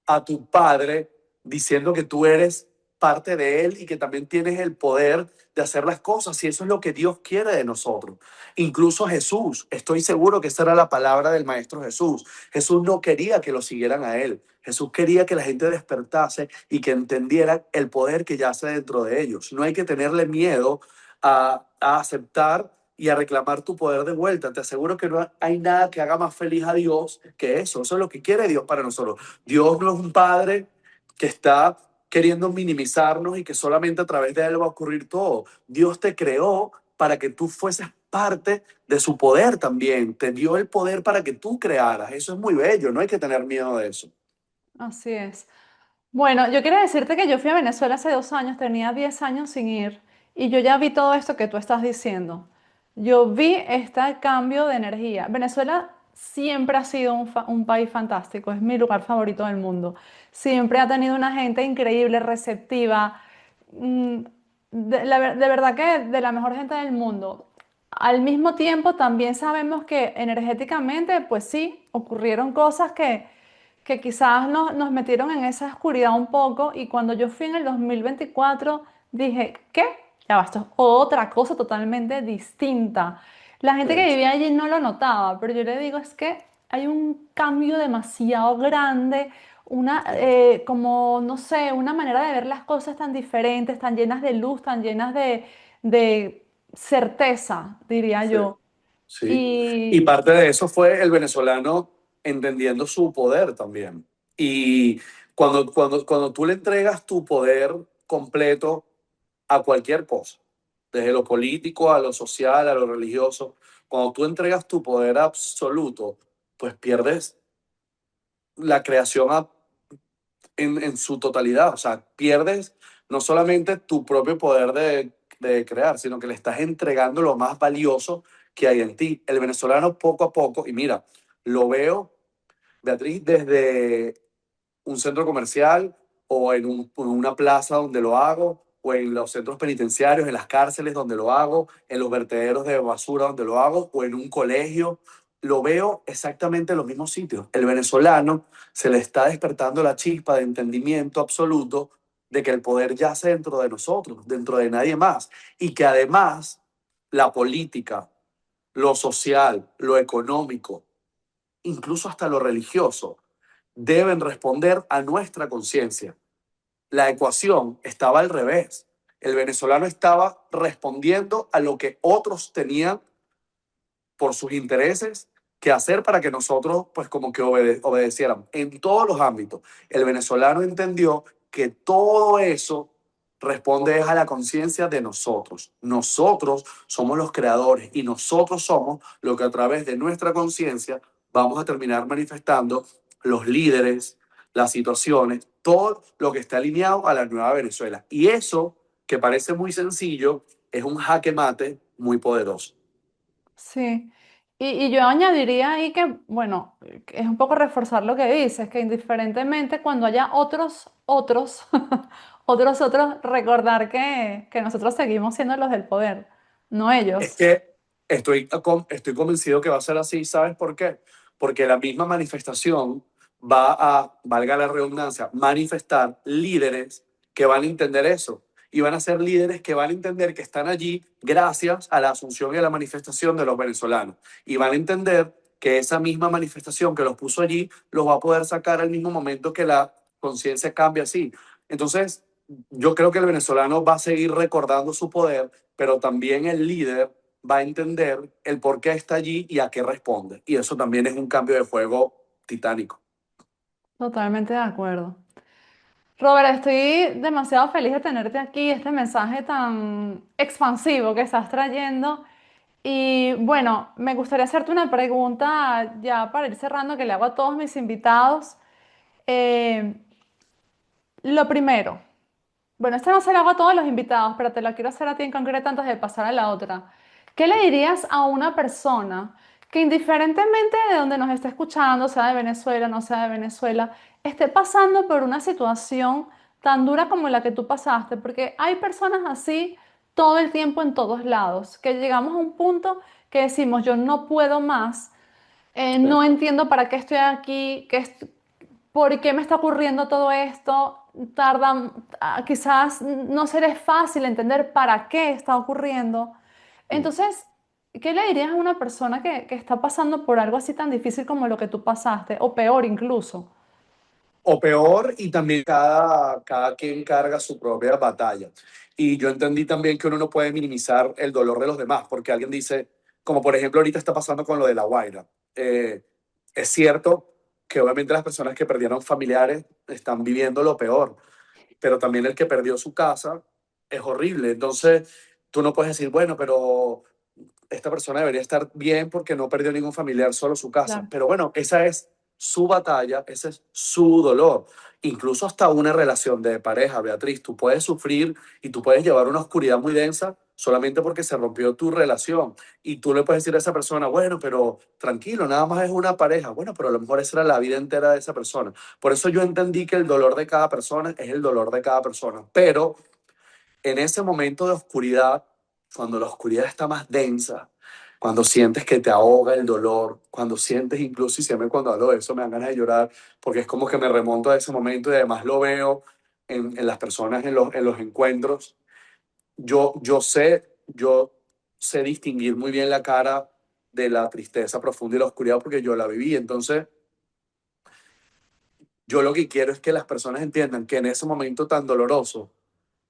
a tu padre diciendo que tú eres parte de él y que también tienes el poder de hacer las cosas? Y eso es lo que Dios quiere de nosotros. Incluso Jesús, estoy seguro que esa era la palabra del Maestro Jesús. Jesús no quería que lo siguieran a él. Jesús quería que la gente despertase y que entendiera el poder que yace dentro de ellos. No hay que tenerle miedo a aceptar y a reclamar tu poder de vuelta. Te aseguro que no hay nada que haga más feliz a Dios que eso. Eso es lo que quiere Dios para nosotros. Dios no es un padre que está queriendo minimizarnos y que solamente a través de él va a ocurrir todo. Dios te creó para que tú fueses parte de su poder también. Te dio el poder para que tú crearas. Eso es muy bello, no hay que tener miedo de eso. Así es. Bueno, yo quiero decirte que yo fui a Venezuela hace 2 años, tenía 10 años sin ir y yo ya vi todo esto que tú estás diciendo. Yo vi este cambio de energía. Venezuela siempre ha sido un país fantástico, es mi lugar favorito del mundo. Siempre ha tenido una gente increíble, receptiva, mm, de verdad que de la mejor gente del mundo. Al mismo tiempo, también sabemos que energéticamente, pues sí, ocurrieron cosas que quizás nos metieron en esa oscuridad un poco y cuando yo fui en el 2024 dije, ¿qué? Ya va, esto es otra cosa totalmente distinta. La gente que Sí, vivía allí no lo notaba, pero yo le digo es que hay un cambio demasiado grande, sí, como, no sé, una manera de ver las cosas tan diferentes, tan llenas de luz, tan llenas de certeza, diría sí. yo. Sí. Y Y parte de eso fue el venezolano entendiendo su poder también. Y cuando tú le entregas tu poder completo a cualquier cosa, desde lo político a lo social, a lo religioso, cuando tú entregas tu poder absoluto, pues pierdes la creación en su totalidad. O sea, pierdes no solamente tu propio poder de crear, sino que le estás entregando lo más valioso que hay en ti. El venezolano poco a poco, y mira, lo veo, Beatriz, desde un centro comercial o en una plaza donde lo hago, o en los centros penitenciarios, en las cárceles donde lo hago, en los vertederos de basura donde lo hago, o en un colegio. Lo veo exactamente en los mismos sitios. El venezolano se le está despertando la chispa de entendimiento absoluto de que el poder yace dentro de nosotros, dentro de nadie más, y que además la política, lo social, lo económico, incluso hasta lo religioso, deben responder a nuestra conciencia. La ecuación estaba al revés. El venezolano estaba respondiendo a lo que otros tenían por sus intereses que hacer para que nosotros pues como que obedeciéramos en todos los ámbitos. El venezolano entendió que todo eso responde a la conciencia de nosotros. Nosotros somos los creadores y nosotros somos lo que a través de nuestra conciencia vamos a terminar manifestando los líderes, las situaciones, todo lo que está alineado a la nueva Venezuela. Y eso, que parece muy sencillo, es un jaque mate muy poderoso. Sí. Y yo añadiría ahí que, bueno, que es un poco reforzar lo que dices, que indiferentemente cuando haya otros, recordar que nosotros seguimos siendo los del poder, no Es ellos. que estoy convencido que va a ser así. ¿Sabes por qué? Porque la misma manifestación va a, valga la redundancia, manifestar líderes que van a entender eso. Y van a ser líderes que van a entender que están allí gracias a la asunción y a la manifestación de los venezolanos. Y van a entender que esa misma manifestación que los puso allí los va a poder sacar al mismo momento que la conciencia cambia así. Entonces, yo creo que el venezolano va a seguir recordando su poder, pero también el líder va a entender el por qué está allí y a qué responde. Y eso también es un cambio de juego titánico. Totalmente de acuerdo. Robert, estoy demasiado feliz de tenerte aquí, este mensaje tan expansivo que estás trayendo. Y bueno, me gustaría hacerte una pregunta ya para ir cerrando que le hago a todos mis invitados. Eh, lo primero, bueno, esta no se la hago a todos los invitados, pero te la quiero hacer a ti en concreto antes de pasar a la otra. ¿Qué le dirías a una persona que indiferentemente de donde nos esté escuchando, sea de Venezuela, no sea de Venezuela, esté pasando por una situación tan dura como la que tú pasaste? Porque hay personas así todo el tiempo en todos lados, que llegamos a un punto que decimos, yo no puedo más, no entiendo para qué estoy aquí, ¿por qué me está ocurriendo todo esto? Quizás no será fácil entender para qué está ocurriendo. Entonces, ¿qué le dirías a una persona que está pasando por algo así tan difícil como lo que tú pasaste, o peor incluso? O peor, y también cada quien carga su propia batalla. Y yo entendí también que uno no puede minimizar el dolor de los demás, porque alguien dice, como por ejemplo ahorita está pasando con lo de La Guaira. Es cierto que obviamente las personas que perdieron familiares están viviendo lo peor, pero también el que perdió su casa es horrible. Entonces, tú no puedes decir, bueno, pero esta persona debería estar bien porque no perdió ningún familiar, solo su casa. Claro. Pero bueno, esa es su batalla, ese es su dolor. Incluso hasta una relación de pareja, Beatriz, tú puedes sufrir y tú puedes llevar una oscuridad muy densa solamente porque se rompió tu relación. Y tú le puedes decir a esa persona, bueno, pero tranquilo, nada más es una pareja. Bueno, pero a lo mejor esa era la vida entera de esa persona. Por eso yo entendí que el dolor de cada persona es el dolor de cada persona. Pero en ese momento de oscuridad, cuando la oscuridad está más densa, cuando sientes que te ahoga el dolor, cuando sientes incluso, y siempre cuando hablo de eso me dan ganas de llorar, porque es como que me remonto a ese momento y además lo veo en las personas, en los encuentros. Yo sé distinguir muy bien la cara de la tristeza profunda y la oscuridad porque yo la viví. Entonces, yo lo que quiero es que las personas entiendan que en ese momento tan doloroso,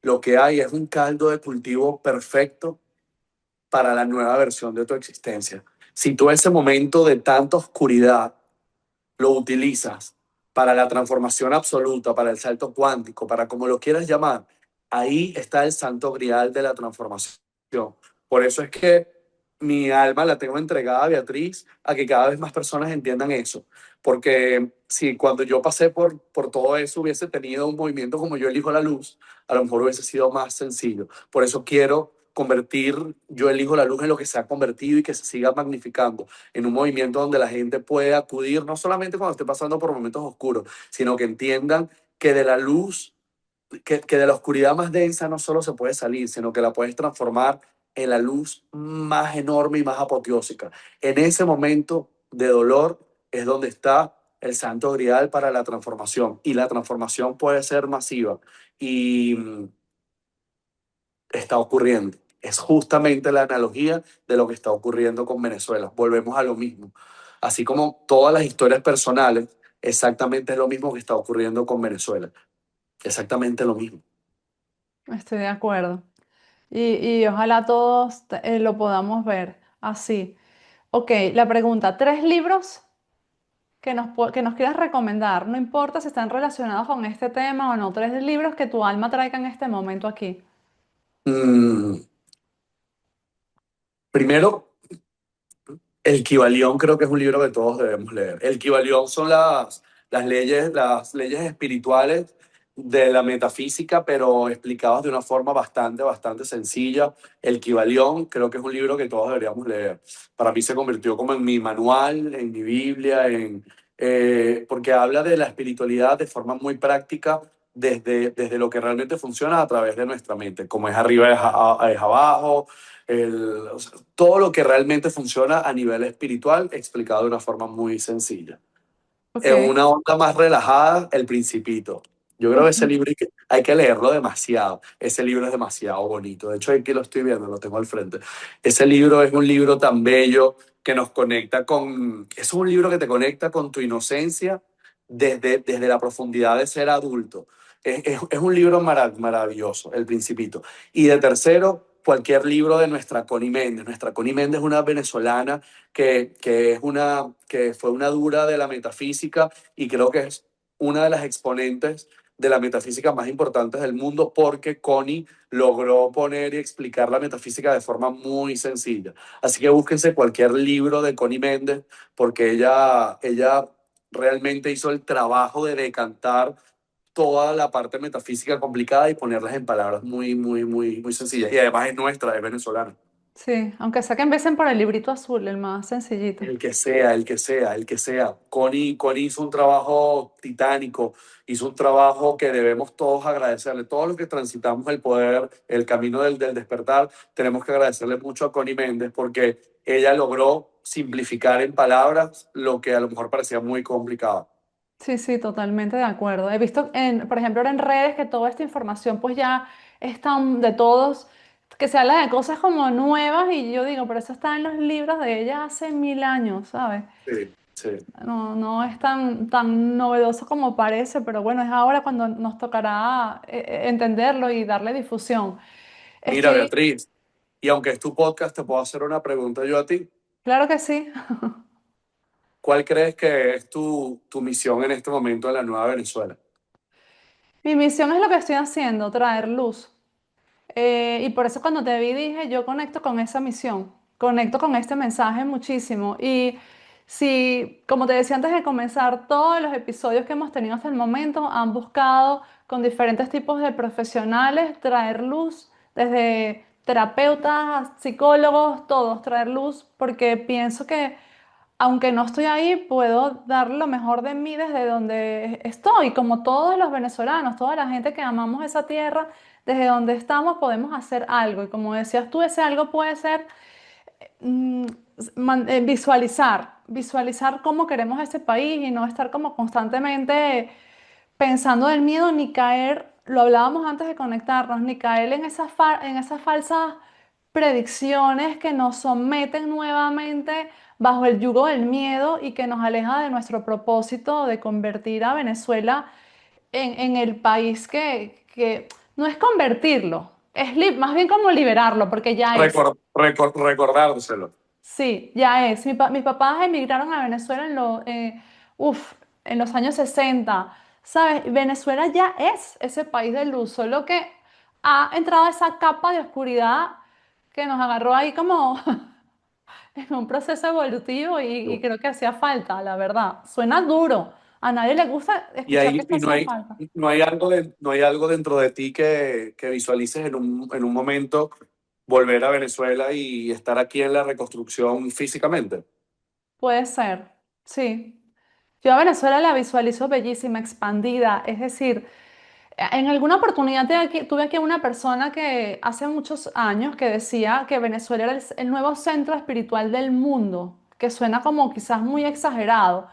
lo que hay es un caldo de cultivo perfecto para la nueva versión de tu existencia. Si tú ese momento de tanta oscuridad lo utilizas para la transformación absoluta, para el salto cuántico, para como lo quieras llamar, ahí está el santo grial de la transformación. Por eso es que mi alma la tengo entregada a Beatriz, a que cada vez más personas entiendan eso. Porque si cuando yo pasé por todo eso hubiese tenido un movimiento como Yo Elijo la Luz, a lo mejor hubiese sido más sencillo. Por eso quiero convertir Yo Elijo la Luz en lo que se ha convertido y que se siga magnificando en un movimiento donde la gente puede acudir, no solamente cuando esté pasando por momentos oscuros, sino que entiendan que de la luz, que de la oscuridad más densa no solo se puede salir, sino que la puedes transformar en la luz más enorme y más apoteósica. En ese momento de dolor es donde está el santo grial para la transformación. Y la transformación puede ser masiva. Y está ocurriendo. Es justamente la analogía de lo que está ocurriendo con Venezuela. Volvemos a lo mismo. Así como todas las historias personales, exactamente es lo mismo que está ocurriendo con Venezuela. Exactamente lo mismo. Estoy de acuerdo. Y ojalá todos lo podamos ver así. Ok, la pregunta, ¿tres libros que nos quieras recomendar? No importa si están relacionados con este tema o no, tres libros que tu alma traiga en este momento aquí. Mm, primero, El Kybalión creo que es un libro que todos debemos leer. El Kybalión son las leyes espirituales de la metafísica, pero explicadas de una forma bastante sencilla. El Kybalión creo que es un libro que todos deberíamos leer. Para mí se convirtió como en mi manual, en mi Biblia, porque habla de la espiritualidad de forma muy práctica. Desde lo que realmente funciona a través de nuestra mente, como es arriba es abajo, o sea, todo lo que realmente funciona a nivel espiritual explicado de una forma muy sencilla. Ok. En una onda más relajada, El Principito. Yo creo que ese libro hay que leerlo demasiado. Ese libro es demasiado bonito. De hecho, aquí lo estoy viendo, lo tengo al frente. Ese libro es un libro tan bello que nos conecta con... Es un libro que te conecta con tu inocencia desde la profundidad de ser adulto. Es un libro maravilloso, El Principito. Y de tercero, cualquier libro de nuestra Connie Méndez. Nuestra Connie Méndez es una venezolana que fue una dura de la metafísica y creo que es una de las exponentes de la metafísica más importantes del mundo porque Connie logró poner y explicar la metafísica de forma muy sencilla. Así que búsquense cualquier libro de Connie Méndez porque ella realmente hizo el trabajo de decantar toda la parte metafísica complicada y ponerlas en palabras muy sencillas. Y además es nuestra, es venezolana. Sí, aunque sea que empiecen por el librito azul, el más sencillito. El que sea, el que sea, el que sea. Connie hizo un trabajo titánico, hizo un trabajo que debemos todos agradecerle. Todos los que transitamos el poder, el camino del despertar, tenemos que agradecerle mucho a Connie Méndez porque ella logró simplificar en palabras lo que a lo mejor parecía muy complicado. Sí, sí, totalmente de acuerdo. He visto, por ejemplo, ahora en redes que toda esta información pues ya está de todos, que se habla de cosas como nuevas y yo digo, pero eso está en los libros de ella hace 1000 años, ¿sabes? Sí, sí. No, no es tan novedoso como parece, pero bueno, es ahora cuando nos tocará entenderlo y darle difusión. Mira, Estoy, Beatriz, y aunque es tu podcast, te puedo hacer una pregunta yo a ti. claro que sí. ¿Cuál crees que es tu misión en este momento en la nueva Venezuela? Mi misión es lo que estoy haciendo, traer luz. Y por eso cuando te vi dije, yo conecto con esa misión, conecto con este mensaje muchísimo. Y si, como te decía antes de comenzar, todos los episodios que hemos tenido hasta el momento han buscado con diferentes tipos de profesionales traer luz, desde terapeutas, psicólogos, todos traer luz, porque pienso que aunque no estoy ahí, puedo dar lo mejor de mí desde donde estoy, como todos los venezolanos, toda la gente que amamos esa tierra, desde donde estamos podemos hacer algo. Y como decías tú, ese algo puede ser mm, visualizar cómo queremos ese país y no estar como constantemente pensando del miedo ni caer, lo hablábamos antes de conectarnos, ni caer en esas falsas predicciones que nos someten nuevamente bajo el yugo del miedo y que nos aleja de nuestro propósito de convertir a Venezuela en el país que no es convertirlo, es más bien como liberarlo, porque ya es. Recordárselo. Sí, ya es. Mis papás emigraron a Venezuela uf, en los años 60. ¿Sabes? Venezuela ya es ese país de luz, solo que ha entrado esa capa de oscuridad que nos agarró ahí como en un proceso evolutivo y creo que hacía falta, la verdad. Suena duro. A nadie le gusta Y, escuchar que ahí, esto y hacía falta. no hay algo dentro de ti que visualices en un momento volver a Venezuela y estar aquí en la reconstrucción físicamente. Puede ser, sí. Yo a Venezuela la visualizo bellísima, expandida, es decir, en alguna oportunidad tuve aquí una persona que hace muchos años que decía que Venezuela era el nuevo centro espiritual del mundo, que suena como quizás muy exagerado,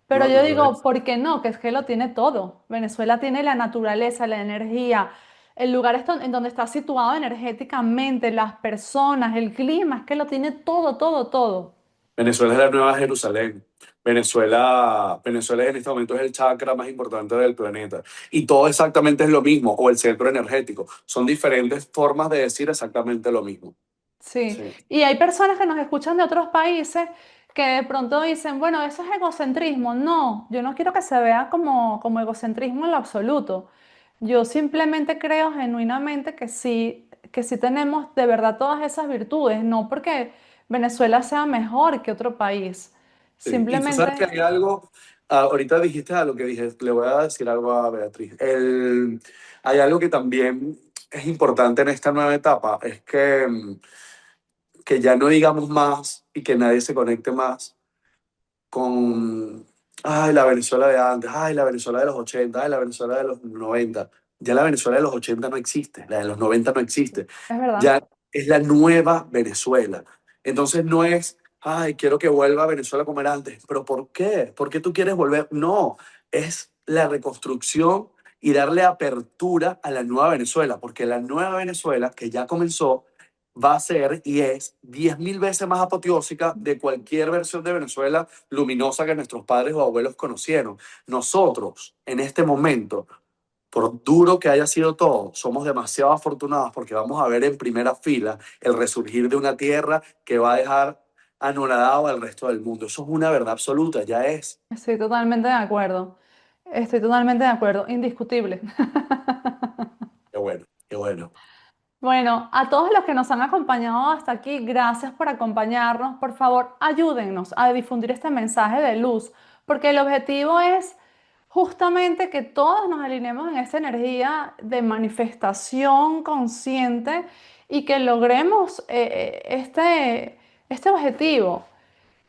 pero No, yo no lo digo, es. ¿por qué no? Que es que lo tiene todo. Venezuela tiene la naturaleza, la energía, el lugar en donde está situado energéticamente, las personas, el clima, es que lo tiene todo, todo, todo. Venezuela es la nueva Jerusalén. Venezuela en este momento es el chakra más importante del planeta. Y todo exactamente es lo mismo, o el centro energético. Son diferentes formas de decir exactamente lo mismo. Sí, Sí. y hay personas que nos escuchan de otros países que de pronto dicen, bueno, eso es egocentrismo. No, yo no quiero que se vea como egocentrismo en lo absoluto. Yo simplemente creo genuinamente que sí tenemos de verdad todas esas virtudes, no porque Venezuela sea mejor que otro país. Sí. Y tú sabes que Simplemente, hay algo, ahorita dijiste a lo que dije, le voy a decir algo a Beatriz. Hay algo que también es importante en esta nueva etapa, es que ya no digamos más y que nadie se conecte más con, ay, la Venezuela de antes, ay, la Venezuela de los 80, ay, la Venezuela de los 90. Ya la Venezuela de los 80 no existe, la de los 90 no existe. es verdad. Ya es la nueva Venezuela. Entonces no es, ay, quiero que vuelva a Venezuela como era antes. ¿Pero por qué? ¿Por qué tú quieres volver? No, es la reconstrucción y darle apertura a la nueva Venezuela, porque la nueva Venezuela que ya comenzó va a ser y es 10.000 veces más apoteósica de cualquier versión de Venezuela luminosa que nuestros padres o abuelos conocieron. Nosotros, en este momento, por duro que haya sido todo, somos demasiado afortunados porque vamos a ver en primera fila el resurgir de una tierra que va a dejar anonadado al resto del mundo. Eso es una verdad absoluta, ya es. Estoy totalmente de acuerdo. Estoy totalmente de acuerdo. Indiscutible. Qué bueno, qué bueno. Bueno, a todos los que nos han acompañado hasta aquí, gracias por acompañarnos. Por favor, ayúdennos a difundir este mensaje de luz, porque el objetivo es justamente que todos nos alineemos en esta energía de manifestación consciente y que logremos este objetivo,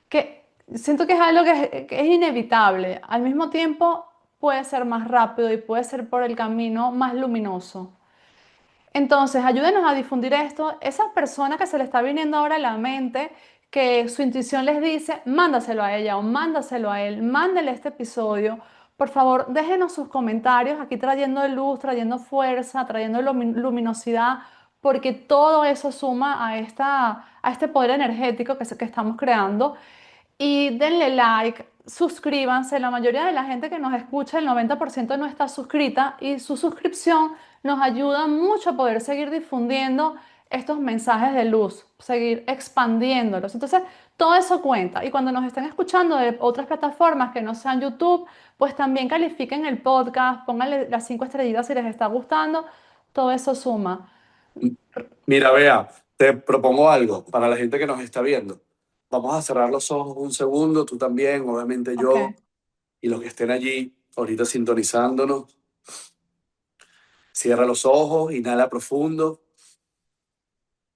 que siento que es algo que es inevitable. Al mismo tiempo, puede ser más rápido y puede ser por el camino más luminoso. Entonces, ayúdenos a difundir esto. Esa persona que se le está viniendo ahora a la mente, que su intuición les dice, mándaselo a ella o mándaselo a él, mándele este episodio. Por favor, déjenos sus comentarios aquí trayendo luz, trayendo fuerza, trayendo luminosidad, porque todo eso suma a este poder energético que estamos creando. Y denle like, suscríbanse. La mayoría de la gente que nos escucha, el 90% no está suscrita y su suscripción nos ayuda mucho a poder seguir difundiendo estos mensajes de luz, seguir expandiéndolos. Entonces, todo eso cuenta. Y cuando nos estén escuchando de otras plataformas que no sean YouTube, pues también califiquen el podcast, pónganle las 5 estrellitas si les está gustando. Todo eso suma. Mira, vea, te propongo algo para la gente que nos está viendo. Vamos a cerrar los ojos un segundo, tú también, obviamente Ok. yo, y los que estén allí ahorita sintonizándonos. Cierra los ojos, inhala profundo,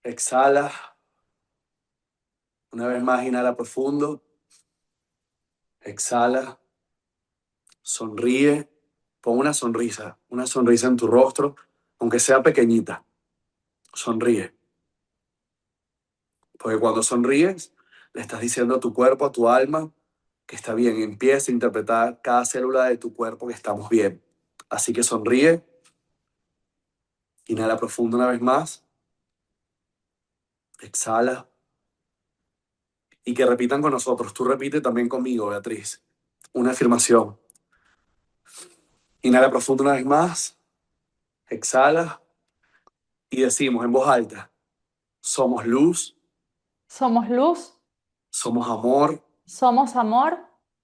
exhala. Una vez más, inhala profundo, exhala, sonríe, pon una sonrisa en tu rostro, aunque sea pequeñita. Sonríe, porque cuando sonríes, le estás diciendo a tu cuerpo, a tu alma, que está bien. Empieza a interpretar cada célula de tu cuerpo que estamos bien. Así que sonríe, inhala profundo una vez más, exhala, y que repitan con nosotros. Tú repite también conmigo, Beatriz. Una afirmación. Inhala profundo una vez más, exhala y decimos en voz alta, somos luz, Somos luz, somos amor, somos amor,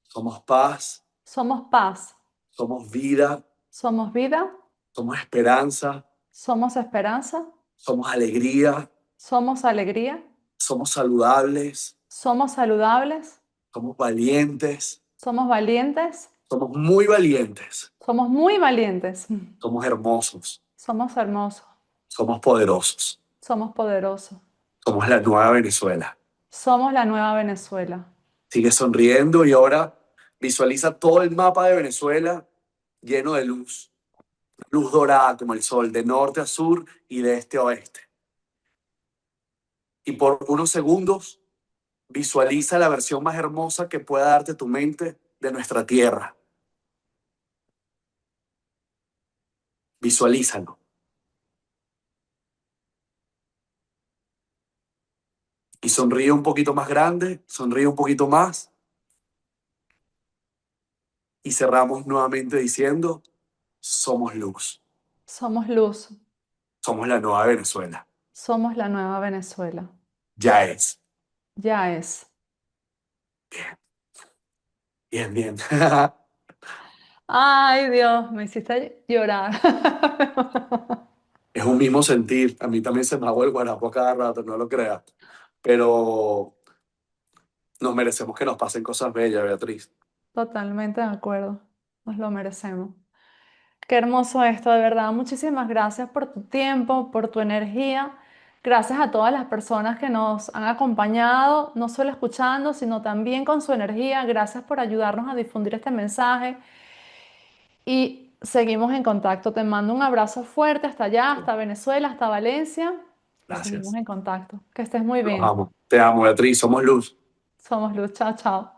somos paz, somos paz, somos vida, somos vida, somos esperanza, somos esperanza, somos alegría, somos alegría, somos saludables, somos saludables, somos valientes, somos valientes, somos muy valientes, somos muy valientes, somos hermosos, somos hermosos, somos poderosos, somos poderosos, somos la nueva Venezuela. somos la nueva Venezuela. Sigue sonriendo y ahora visualiza todo el mapa de Venezuela lleno de luz, luz dorada como el sol, de norte a sur y de este a oeste. Y por unos segundos visualiza la versión más hermosa que pueda darte tu mente de nuestra tierra. Visualízalo. Y sonríe un poquito más grande, sonríe un poquito más. Y cerramos nuevamente diciendo, somos luz. Somos luz, Somos la nueva Venezuela. somos la nueva Venezuela. Ya es. Ya es. Bien, bien. Ay, Dios, me hiciste llorar. Es un mismo sentir. A mí también se me hago el guarapo a cada rato, no lo creas. pero nos merecemos que nos pasen cosas bellas, Beatriz. Totalmente de acuerdo. Nos lo merecemos. Qué hermoso esto, de verdad. Muchísimas gracias por tu tiempo, por tu energía. Gracias a todas las personas que nos han acompañado, no solo escuchando, sino también con su energía. Gracias por ayudarnos a difundir este mensaje y seguimos en contacto. Te mando un abrazo fuerte hasta allá, hasta Venezuela, hasta Valencia y seguimos Gracias. en contacto. Que estés muy Los bien. amo. Te amo, Beatriz. Somos luz. Somos luz. Chao, chao.